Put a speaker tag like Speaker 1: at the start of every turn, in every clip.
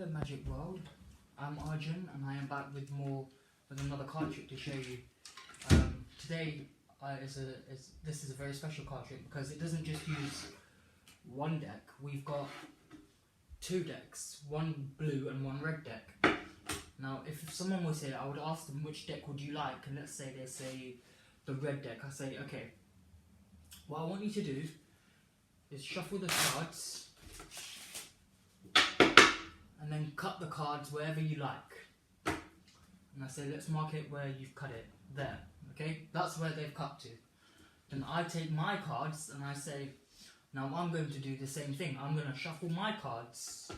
Speaker 1: Hello Magic World, I'm Arjun and I am back with another card trick to show you. Today this is a very special card trick because it doesn't just use one deck. We've got two decks, one blue and one red deck. Now if someone was here, I would ask them which deck would you like, and let's say they say the red deck. I say, okay, what I want you to do is shuffle the cards and then cut the cards wherever you like. And I say, let's mark it where you've cut it, there, okay? That's where they've cut to. Then I take my cards and I say, now I'm going to do the same thing. I'm going to shuffle my cards.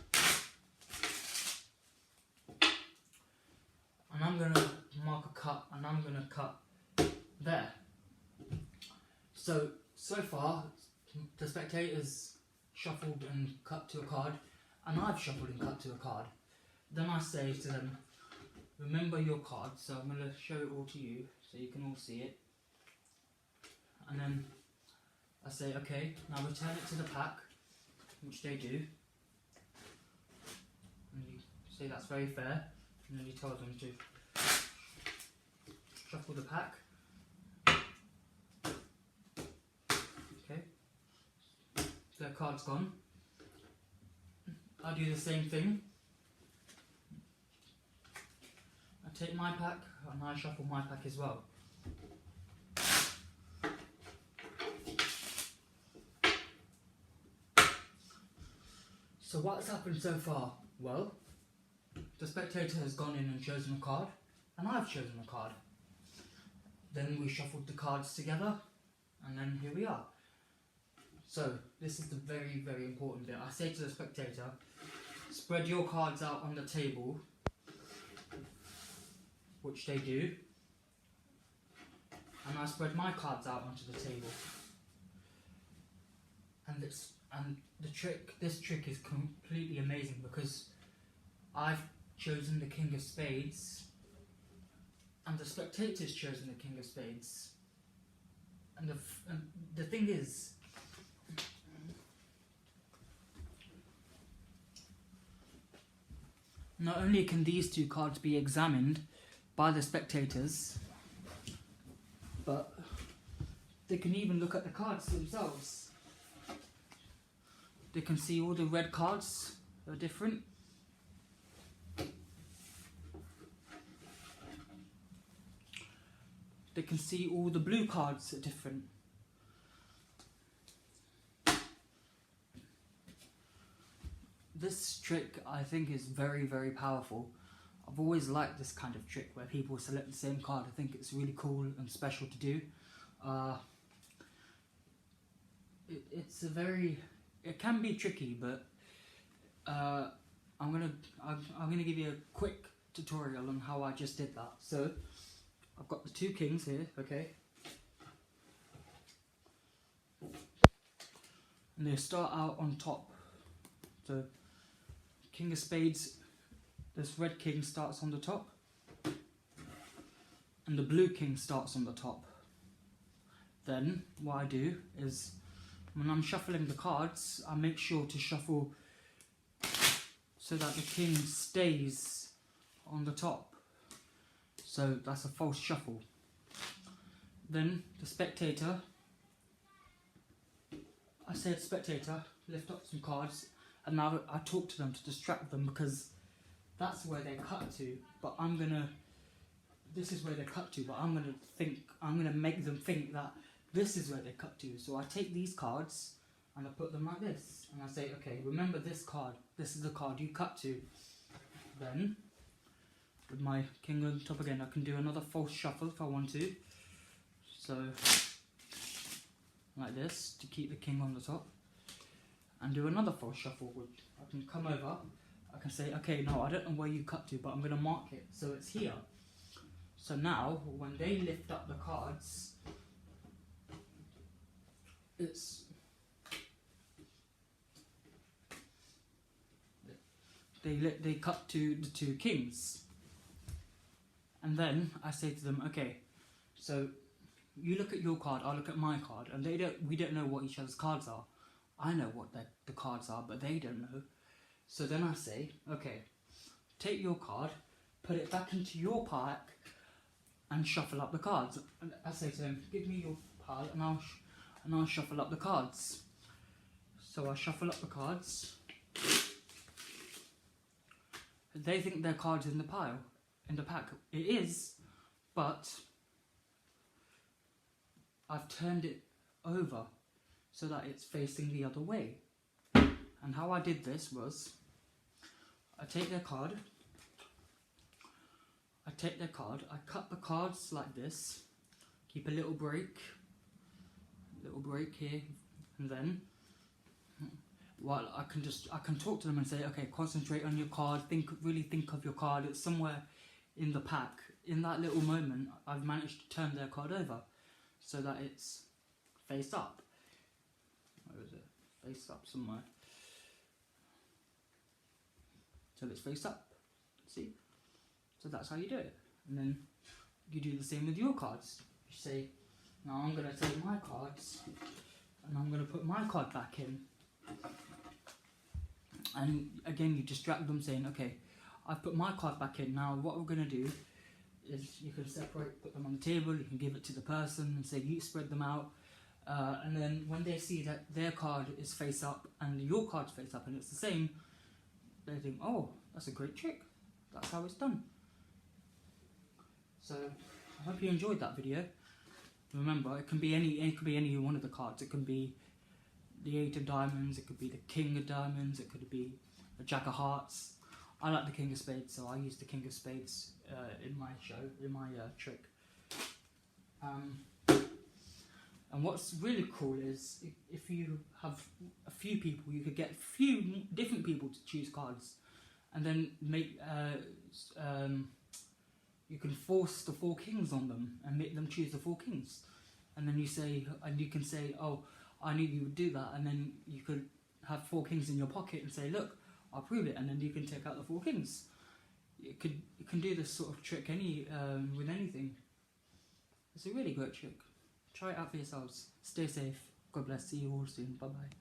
Speaker 1: And I'm going to mark a cut, and I'm going to cut there. So far, the spectators shuffled and cut to a card, and I've shuffled and cut to a card. Then I say to them, remember your cards. So I'm going to show it all to you so you can all see it. And then I say, okay, now return it to the pack, which they do. And you say that's very fair. And then you tell them to shuffle the pack. Okay. Their card's gone. I do the same thing. I take my pack and I shuffle my pack as well. So what's happened so far? Well, the spectator has gone in and chosen a card, and I've chosen a card. Then we shuffled the cards together, and then here we are. So this is the very, very important bit. I say to the spectator, spread your cards out on the table, which they do, and I spread my cards out onto the table. And this trick is completely amazing because I've chosen the King of Spades, and the spectator's chosen the King of Spades. And the thing is, not only can these two cards be examined by the spectators, but they can even look at the cards themselves. They can see all the red cards are different. They can see all the blue cards are different. This trick, I think, is very, very powerful. I've always liked this kind of trick where people select the same card. I think it's really cool and special to do. It can be tricky, but I'm gonna give you a quick tutorial on how I just did that. So I've got the two kings here, okay, and they start out on top. So King of Spades, this red king starts on the top, and the blue king starts on the top. Then what I do is, when I'm shuffling the cards, I make sure to shuffle so that the king stays on the top. So that's a false shuffle. Then the spectator, I say to the spectator, lift up some cards, and now I talk to them to distract them because that's where they cut to. But this is where they cut to, but I'm gonna make them think that this is where they cut to. So I take these cards and I put them like this, and I say, okay, remember this card. This is the card you cut to. Then, with my king on top again, I can do another false shuffle if I want to. So, like this, to keep the king on the top. And do another false shuffle. I can come over, I can say, okay, no, I don't know where you cut to, but I'm going to mark it. So it's here. So now, when they lift up the cards, they cut to the two kings. And then I say to them, okay, so you look at your card, I look at my card, and we don't know what each other's cards are. I know what the cards are, but they don't know. So then I say, okay, take your card, put it back into your pack, and shuffle up the cards. And I say to him, give me your pile and I'll shuffle up the cards. So I shuffle up the cards. They think their card's in the pile, in the pack. It is, but I've turned it over so that it's facing the other way. And how I did this was, I take their card, I cut the cards like this, keep a little break here, and then, well, I can talk to them and say, okay, concentrate on your card, really think of your card, it's somewhere in the pack. In that little moment, I've managed to turn their card over, so that it's face up. Where is it? Face up somewhere. So it's face up, see? So that's how you do it. And then you do the same with your cards. You say, now I'm going to take my cards and I'm going to put my card back in. And again, you distract them saying, okay, I've put my card back in. Now what we're going to do is you can separate, put them on the table, you can give it to the person and say, you spread them out. And then when they see that their card is face up and your card's face up and it's the same, they think, oh, that's a great trick. That's how it's done. So I hope you enjoyed that video. Remember, it can be any one of the cards. It can be the 8 of diamonds, it could be the king of diamonds, it could be a jack of hearts. I like the king of spades, so I use the king of spades in my trick. And what's really cool is if you have a few people, you could get a few different people to choose cards, and then make you can force the 4 kings on them and make them choose the 4 kings, and then you can say, oh, I knew you would do that, and then you could have 4 kings in your pocket and say, look, I'll prove it, and then you can take out the 4 kings. You can do this sort of trick with anything. It's a really great trick. Try it out for yourselves. Stay safe. God bless. See you all soon. Bye bye.